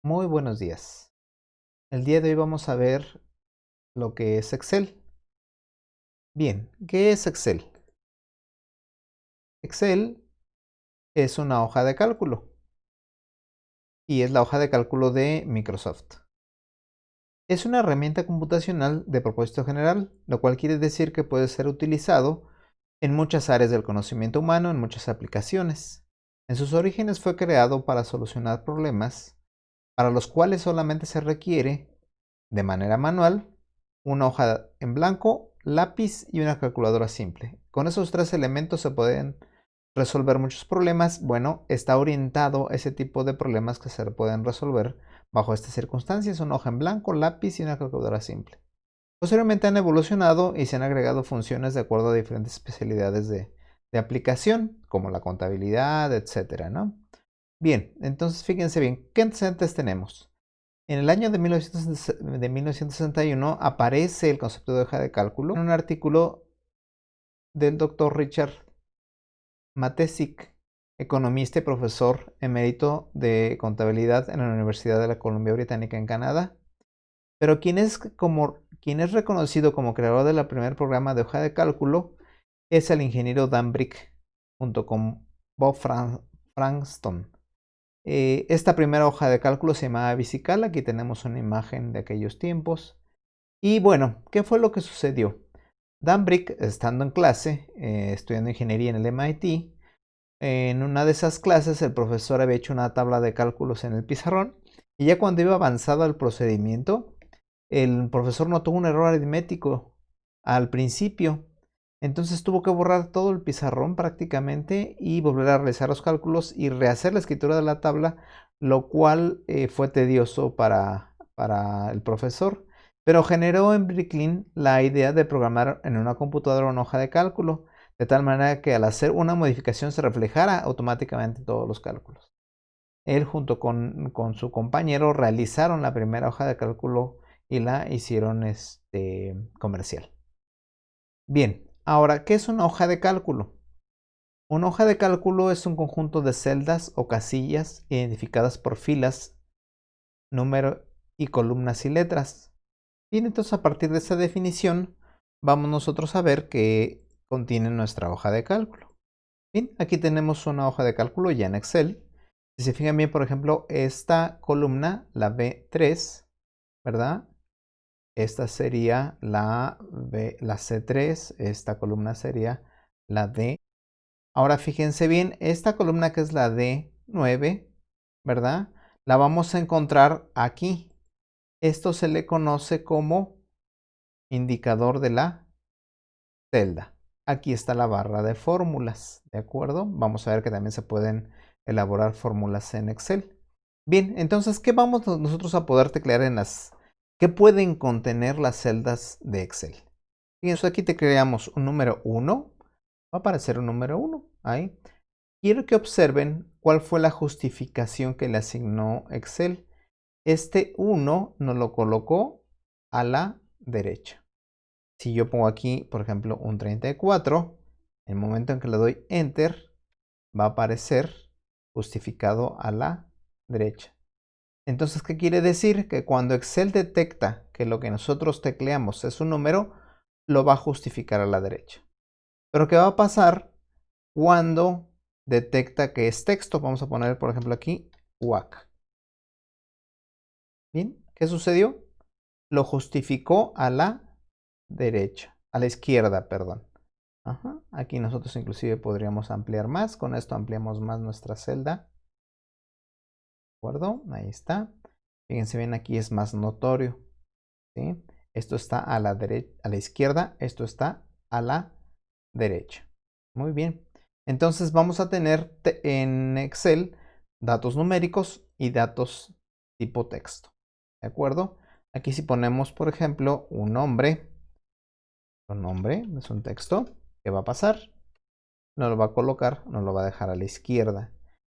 Muy buenos días. El día de hoy vamos a ver lo que es Excel. Bien, ¿qué es Excel? Excel es una hoja de cálculo y es la hoja de cálculo de Microsoft. Es una herramienta computacional de propósito general, lo cual quiere decir que puede ser utilizado en muchas áreas del conocimiento humano, en muchas aplicaciones. En sus orígenes fue creado para solucionar problemas para los cuales solamente se requiere, de manera manual, una hoja en blanco, lápiz y una calculadora simple. Con esos tres elementos se pueden resolver muchos problemas. Bueno, está orientado a ese tipo de problemas que se pueden resolver bajo estas circunstancias: una hoja en blanco, lápiz y una calculadora simple. Posteriormente han evolucionado y se han agregado funciones de acuerdo a diferentes especialidades de aplicación, como la contabilidad, etcétera, ¿no? Bien, entonces fíjense bien, ¿qué antecedentes tenemos? En el año de 1961 aparece el concepto de hoja de cálculo en un artículo del doctor Richard Matesic, economista y profesor emérito de contabilidad en la Universidad de la Columbia Británica en Canadá. Pero quien es reconocido como creador del primer programa de hoja de cálculo es el ingeniero Dan Brick, junto con Bob Frankston. Esta primera hoja de cálculo se llamaba VisiCal. Aquí tenemos una imagen de aquellos tiempos. Y bueno, ¿qué fue lo que sucedió? Dan Brick, estando en clase, estudiando ingeniería en el MIT, en una de esas clases el profesor había hecho una tabla de cálculos en el pizarrón y ya cuando iba avanzado el procedimiento, el profesor notó un error aritmético al principio. Entonces tuvo que borrar todo el pizarrón prácticamente y volver a realizar los cálculos y rehacer la escritura de la tabla, lo cual fue tedioso para el profesor, pero generó en Bricklin la idea de programar en una computadora una hoja de cálculo, de tal manera que al hacer una modificación se reflejara automáticamente todos los cálculos. Él junto con su compañero realizaron la primera hoja de cálculo y la hicieron comercial. Bien, ahora, ¿qué es una hoja de cálculo? Una hoja de cálculo es un conjunto de celdas o casillas identificadas por filas, número y columnas y letras. Bien, entonces a partir de esa definición vamos nosotros a ver qué contiene nuestra hoja de cálculo. Bien, aquí tenemos una hoja de cálculo ya en Excel. Si se fijan bien, por ejemplo, esta columna, la B3, ¿verdad? Esta sería la C3, esta columna sería la D. Ahora fíjense bien, esta columna que es la D9, ¿verdad? La vamos a encontrar aquí. Esto se le conoce como indicador de la celda. Aquí está la barra de fórmulas, ¿de acuerdo? Vamos a ver que también se pueden elaborar fórmulas en Excel. Bien, entonces, ¿qué vamos nosotros a poder teclear ¿qué pueden contener las celdas de Excel? Fíjense, aquí te creamos un número 1, va a aparecer un número 1 ahí. Quiero que observen cuál fue la justificación que le asignó Excel. Este 1 nos lo colocó a la derecha. Si yo pongo aquí, por ejemplo, un 34, en el momento en que le doy Enter, va a aparecer justificado a la derecha. Entonces, ¿qué quiere decir? Que cuando Excel detecta que lo que nosotros tecleamos es un número, lo va a justificar a la derecha. Pero ¿qué va a pasar cuando detecta que es texto? Vamos a poner, por ejemplo, aquí WAC. Bien, ¿qué sucedió? Lo justificó a la derecha, a la izquierda, perdón. Ajá. Aquí nosotros inclusive podríamos ampliar más. Con esto ampliamos más nuestra celda. ¿De acuerdo? Ahí está. Fíjense bien, aquí es más notorio. ¿Sí? Esto está a la izquierda, esto está a la derecha. Muy bien. Entonces vamos a tener en Excel datos numéricos y datos tipo texto. ¿De acuerdo? Aquí si ponemos, por ejemplo, un nombre es un texto, ¿qué va a pasar? Nos lo va a colocar, nos lo va a dejar a la izquierda.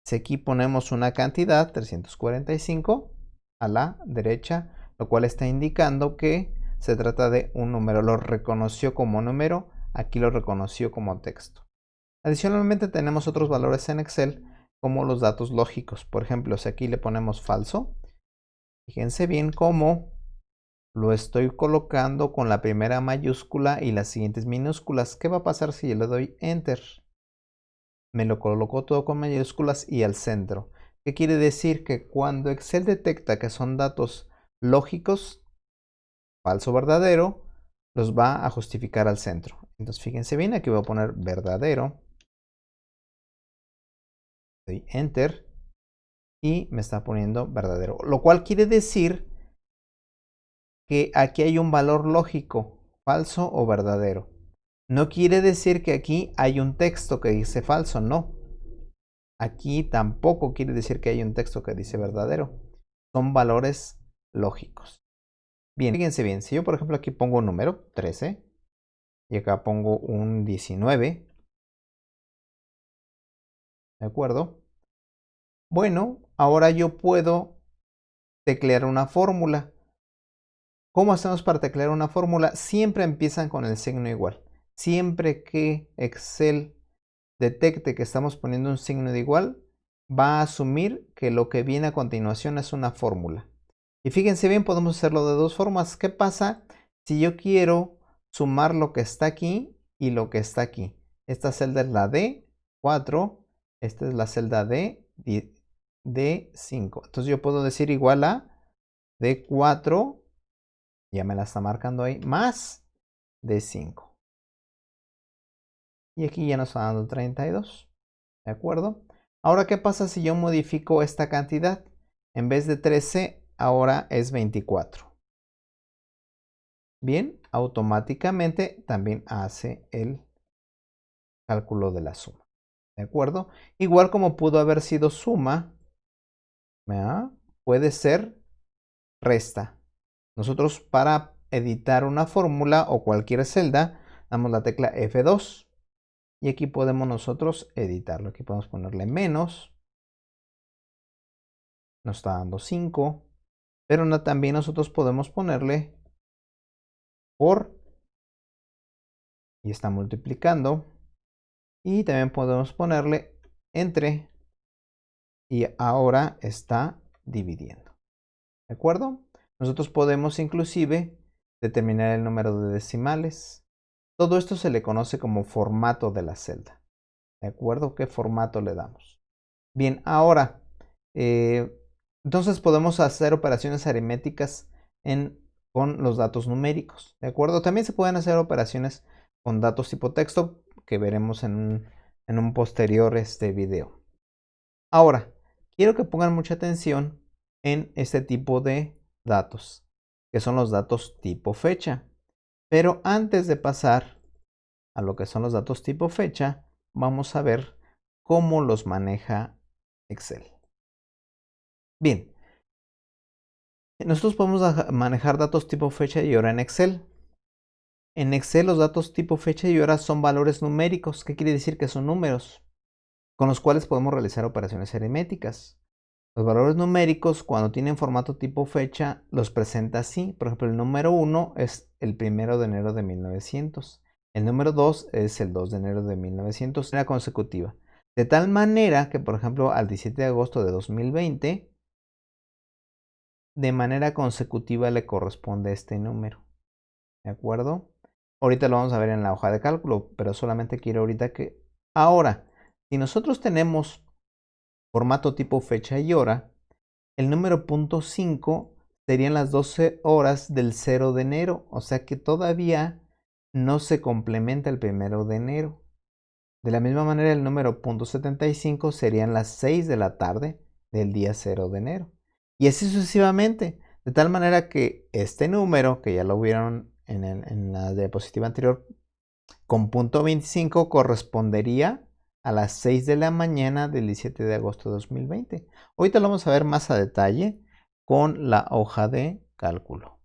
Si aquí ponemos una cantidad, 345, a la derecha, lo cual está indicando que se trata de un número. Lo reconoció como número, aquí lo reconoció como texto. Adicionalmente tenemos otros valores en Excel como los datos lógicos. Por ejemplo, si aquí le ponemos falso, Fíjense bien cómo lo estoy colocando con la primera mayúscula y las siguientes minúsculas. ¿Qué va a pasar si yo le doy Enter? Me lo colocó todo con mayúsculas y al centro. ¿Qué quiere decir? Que cuando Excel detecta que son datos lógicos, falso o verdadero, los va a justificar al centro. Entonces fíjense bien, aquí voy a poner verdadero. Doy Enter y me está poniendo verdadero. Lo cual quiere decir que aquí hay un valor lógico, falso o verdadero. No quiere decir que aquí hay un texto que dice falso, no. Aquí tampoco quiere decir que hay un texto que dice verdadero. Son valores lógicos. Bien, fíjense bien, si yo por ejemplo aquí pongo un número, 13, y acá pongo un 19, ¿de acuerdo? Bueno, ahora yo puedo teclear una fórmula. ¿Cómo hacemos para teclear una fórmula? Siempre empiezan con el signo igual. Siempre que Excel detecte que estamos poniendo un signo de igual, va a asumir que lo que viene a continuación es una fórmula. Y fíjense bien, podemos hacerlo de dos formas. ¿Qué pasa si yo quiero sumar lo que está aquí y lo que está aquí? Esta celda es la D4, esta es la celda D5. Entonces yo puedo decir igual a D4, ya me la está marcando ahí, más D5. Y aquí ya nos está dando 32. ¿De acuerdo? Ahora, ¿qué pasa si yo modifico esta cantidad? En vez de 13, ahora es 24. Bien, automáticamente también hace el cálculo de la suma. ¿De acuerdo? Igual como pudo haber sido suma, ¿verdad? Puede ser resta. Nosotros para editar una fórmula o cualquier celda, damos la tecla F2 y aquí podemos nosotros editarlo. Aquí podemos ponerle menos, nos está dando 5, pero no, también nosotros podemos ponerle por y está multiplicando. Y también podemos ponerle entre y ahora está dividiendo. ¿De acuerdo? Nosotros podemos inclusive determinar el número de decimales. Todo esto se le conoce como formato de la celda. ¿De acuerdo? ¿Qué formato le damos? Bien, ahora, entonces podemos hacer operaciones aritméticas con los datos numéricos. ¿De acuerdo? También se pueden hacer operaciones con datos tipo texto que veremos en un posterior video. Ahora, quiero que pongan mucha atención en este tipo de datos, que son los datos tipo fecha. Pero antes de pasar a lo que son los datos tipo fecha, vamos a ver cómo los maneja Excel. Bien, nosotros podemos manejar datos tipo fecha y hora en Excel. En Excel los datos tipo fecha y hora son valores numéricos. ¿Qué quiere decir? Que son números con los cuales podemos realizar operaciones aritméticas. Los valores numéricos, cuando tienen formato tipo fecha, los presenta así. Por ejemplo, el número 1 es el 1 de enero de 1900. El número 2 es el 2 de enero de 1900, de manera consecutiva. De tal manera que, por ejemplo, al 17 de agosto de 2020, de manera consecutiva le corresponde este número. ¿De acuerdo? Ahorita lo vamos a ver en la hoja de cálculo, pero solamente quiero ahorita que... Ahora, si nosotros tenemos formato tipo fecha y hora, el número .5 serían las 12 horas del 0 de enero, o sea que todavía no se complementa el 1 de enero. De la misma manera, el número .75 serían las 6 de la tarde del día 0 de enero. Y así sucesivamente, de tal manera que este número, que ya lo vieron en la diapositiva anterior, con .25 correspondería a las 6 de la mañana del 17 de agosto de 2020. Ahorita lo vamos a ver más a detalle con la hoja de cálculo.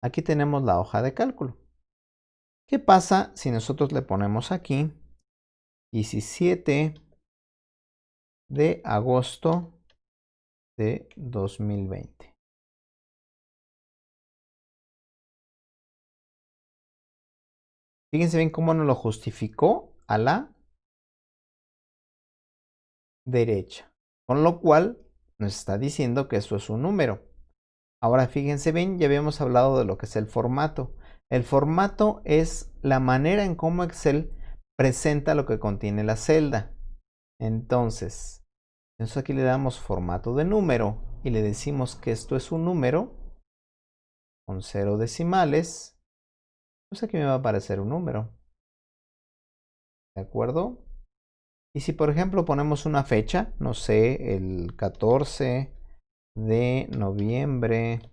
Aquí tenemos la hoja de cálculo. ¿Qué pasa si nosotros le ponemos aquí 17 de agosto de 2020? Fíjense bien cómo nos lo justificó a la derecha. Con lo cual nos está diciendo que esto es un número. Ahora fíjense bien, ya habíamos hablado de lo que es el formato. El formato es la manera en cómo Excel presenta lo que contiene la celda. Entonces, nosotros aquí le damos formato de número y le decimos que esto es un número con 0 decimales. Pues aquí me va a aparecer un número. ¿De acuerdo? Y si por ejemplo ponemos una fecha, no sé, el 14 de noviembre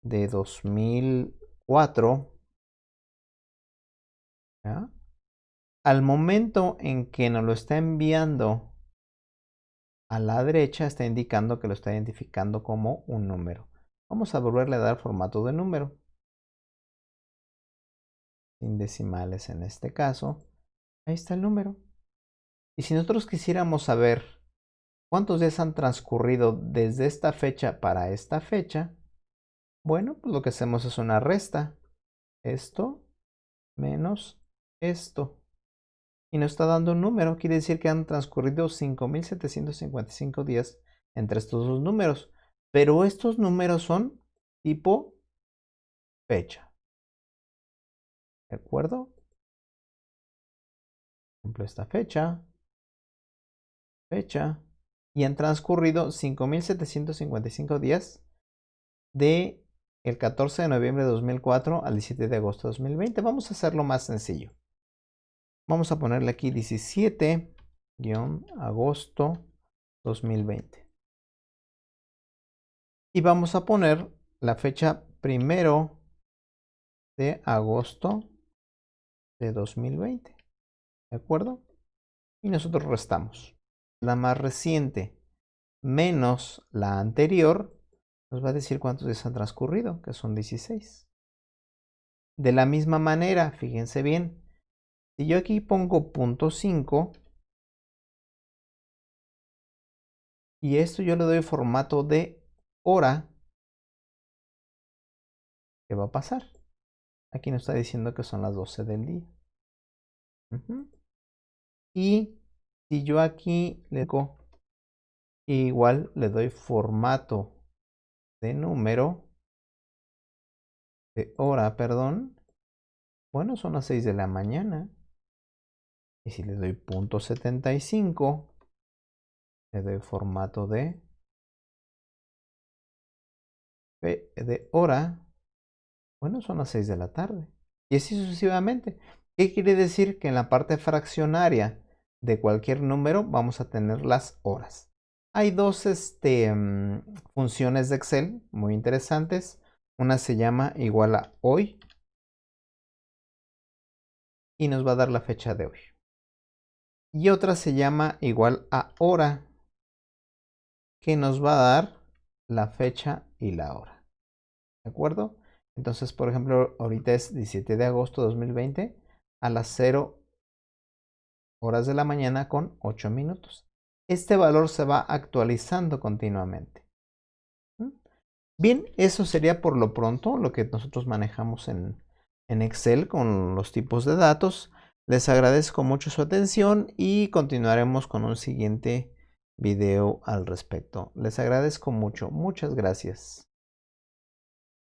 de 2004, ¿ya? Al momento en que nos lo está enviando a la derecha, está indicando que lo está identificando como un número. Vamos a volverle a dar formato de número, sin decimales en este caso. Ahí está el número. Y si nosotros quisiéramos saber cuántos días han transcurrido desde esta fecha para esta fecha, bueno, pues lo que hacemos es una resta. Esto menos esto. Y nos está dando un número. Quiere decir que han transcurrido 5.755 días entre estos dos números. Pero estos números son tipo fecha. ¿De acuerdo? Por ejemplo, esta fecha. Y han transcurrido 5.755 días de el 14 de noviembre de 2004 al 17 de agosto de 2020. Vamos a hacerlo más sencillo. Vamos a ponerle aquí 17-agosto 2020. Y vamos a poner la fecha 1 de agosto de 2020. ¿De acuerdo? Y nosotros restamos. La más reciente menos la anterior nos va a decir cuántos días han transcurrido, que son 16. De la misma manera, fíjense bien, si yo aquí pongo .5 y esto yo le doy formato de hora, ¿qué va a pasar? Aquí nos está diciendo que son las 12 del día. Y si yo aquí le digo, igual le doy formato de número, de hora, perdón, bueno, son las 6 de la mañana. Y si le doy .75, le doy formato de hora, bueno, son las 6 de la tarde. Y así sucesivamente. ¿Qué quiere decir? Que en la parte fraccionaria de cualquier número vamos a tener las horas. Hay dos funciones de Excel muy interesantes. Una se llama igual a hoy y nos va a dar la fecha de hoy. Y otra se llama igual a hora, que nos va a dar la fecha y la hora. ¿De acuerdo? Entonces, por ejemplo, ahorita es 17 de agosto de 2020 a las 0 horas de la mañana con 8 minutos. Este valor se va actualizando continuamente. Bien, eso sería por lo pronto lo que nosotros manejamos en Excel con los tipos de datos. Les agradezco mucho su atención y continuaremos con un siguiente video al respecto. Les agradezco mucho. Muchas gracias.